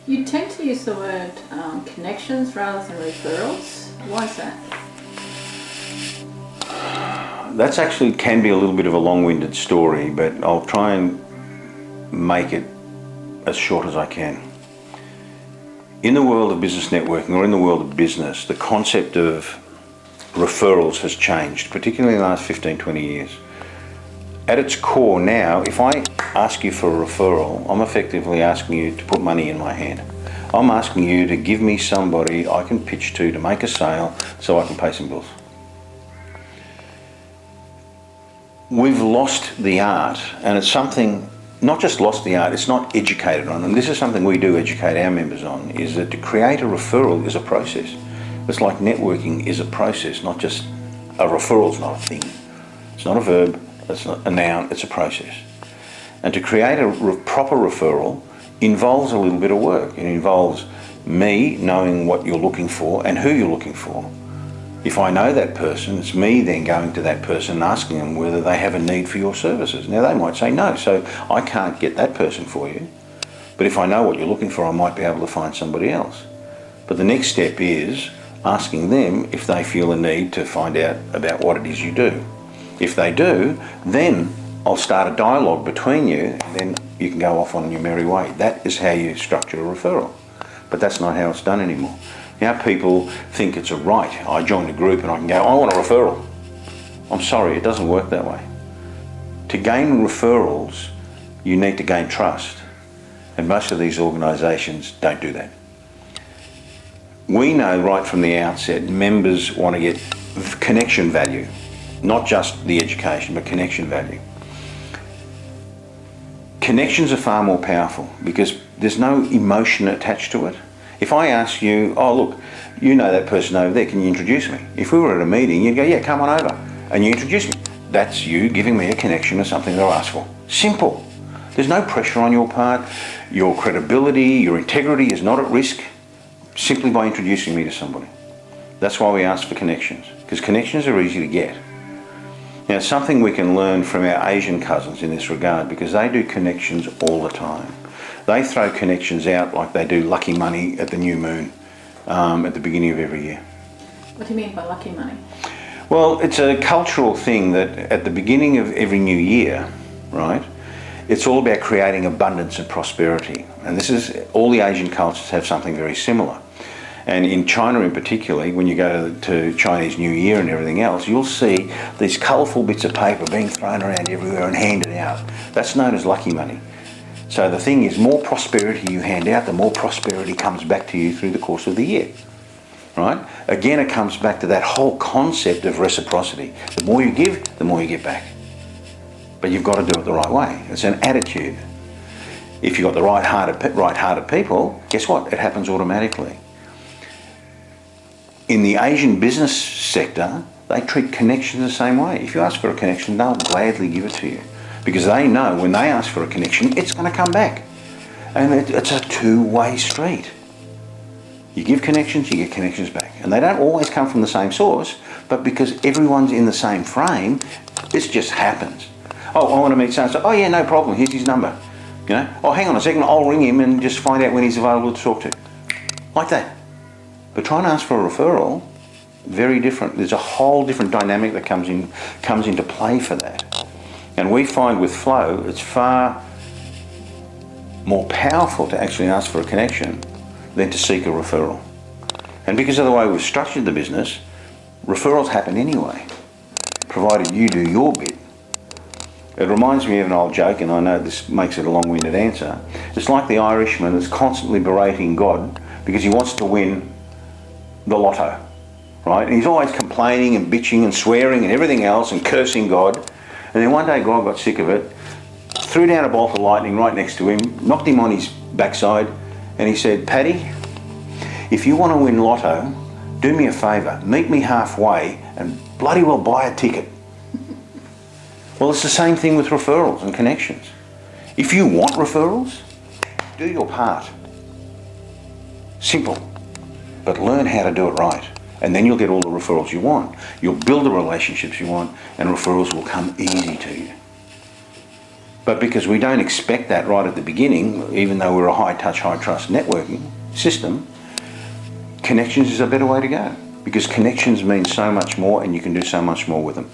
You tend to use the word connections rather than referrals. Why is that? That's actually can be a little bit of a long-winded story, but I'll try and make it as short as I can. In the world of business networking, or in the world of business, the concept of referrals has changed, particularly in the last 15, 20 years. At its core now, if I ask you for a referral, I'm effectively asking you to put money in my hand. I'm asking you to give me somebody I can pitch to make a sale so I can pay some bills. We've lost the art, and it's something, not just lost the art, it's not educated on, and this is something we do educate our members on, is that to create a referral is a process. It's like networking is a process, not just a referral's not a thing. It's not a verb, it's not a noun, it's a process. And to create a proper referral involves a little bit of work. It involves me knowing what you're looking for and who you're looking for. If I know that person, it's me then going to that person and asking them whether they have a need for your services. Now they might say no, so I can't get that person for you. But if I know what you're looking for, I might be able to find somebody else. But the next step is asking them if they feel a need to find out about what it is you do. If they do, then I'll start a dialogue between you, and then you can go off on your merry way. That is how you structure a referral. But that's not how it's done anymore. Now people think it's a right. I join a group and I can go, I want a referral. I'm sorry, it doesn't work that way. To gain referrals, you need to gain trust. And most of these organisations don't do that. We know right from the outset, members want to get connection value. Not just the education, but connection value. Connections are far more powerful because there's no emotion attached to it. If I ask you, oh look, you know that person over there, can you introduce me? If we were at a meeting, you'd go, yeah, come on over. And you introduce me. That's you giving me a connection to something that I asked for. Simple. There's no pressure on your part. Your credibility, your integrity is not at risk simply by introducing me to somebody. That's why we ask for connections, because connections are easy to get. Now, it's something we can learn from our Asian cousins in this regard, because they do connections all the time. They throw connections out like they do lucky money at the new moon at the beginning of every year. What do you mean by lucky money? Well, it's a cultural thing that at the beginning of every new year, right, it's all about creating abundance and prosperity. And this is, all the Asian cultures have something very similar. And in China in particular, when you go to Chinese New Year and everything else, you'll see these colourful bits of paper being thrown around everywhere and handed out. That's known as lucky money. So the thing is, more prosperity you hand out, the more prosperity comes back to you through the course of the year. Right? Again, it comes back to that whole concept of reciprocity. The more you give, the more you get back. But you've got to do it the right way. It's an attitude. If you've got the right-hearted people, guess what? It happens automatically. In the Asian business sector, they treat connections the same way. If you ask for a connection, they'll gladly give it to you. Because they know when they ask for a connection, it's going to come back. And it's a two-way street. You give connections, you get connections back. And they don't always come from the same source, but because everyone's in the same frame, this just happens. Oh, I want to meet so-and-so. Oh yeah, no problem, here's his number. You know, oh hang on a second, I'll ring him and just find out when he's available to talk to. Like that. But trying to ask for a referral, very different. There's a whole different dynamic that comes into play for that. And we find with flow, it's far more powerful to actually ask for a connection than to seek a referral. And because of the way we've structured the business, referrals happen anyway, provided you do your bit. It reminds me of an old joke, and I know this makes it a long-winded answer. It's like the Irishman that's constantly berating God because he wants to win the lotto, right? And he's always complaining and bitching and swearing and everything else and cursing God. And then one day God got sick of it, threw down a bolt of lightning right next to him, knocked him on his backside, and he said, Paddy, if you want to win lotto, do me a favour, meet me halfway and bloody well buy a ticket. Well, it's the same thing with referrals and connections. If you want referrals, do your part. Simple. But learn how to do it right. And then you'll get all the referrals you want. You'll build the relationships you want, and referrals will come easy to you. But because we don't expect that right at the beginning, even though we're a high touch, high trust networking system, connections is a better way to go, because connections mean so much more and you can do so much more with them.